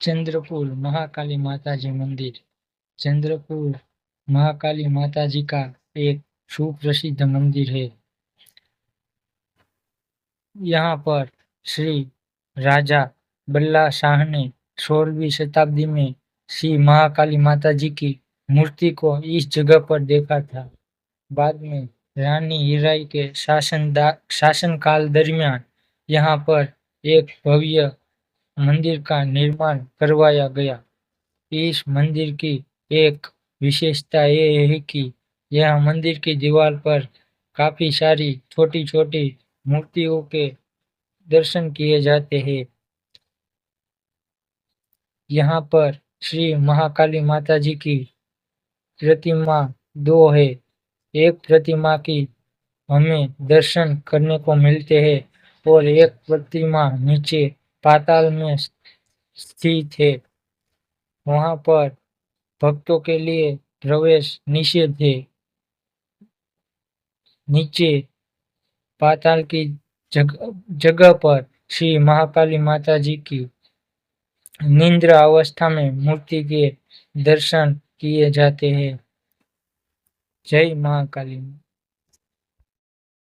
चंद्रपुर महाकाली माता जी मंदिर। चंद्रपुर महाकाली माता जी का एक सुप्रसिद्ध मंदिर है। यहाँ पर श्री राजा बल्ला शाह ने 16वीं शताब्दी में श्री महाकाली माता जी की मूर्ति को इस जगह पर देखा था। बाद में रानी हीराई के शासनकाल दरमियान यहाँ पर एक भव्य मंदिर का निर्माण करवाया गया। इस मंदिर की एक विशेषता ये है कि यह मंदिर की दीवार पर काफी सारी छोटी छोटी मूर्तियों के दर्शन किए जाते हैं। यहाँ पर श्री महाकाली माता जी की प्रतिमा दो है। एक प्रतिमा की हमें दर्शन करने को मिलते हैं और एक प्रतिमा नीचे पाताल में स्थित है। वहाँ पर भक्तों के लिए प्रवेश निषेध है। नीचे पाताल की जगह पर श्री महाकाली माता जी की निद्रा अवस्था में मूर्ति के दर्शन किए जाते हैं। जय महाकाली।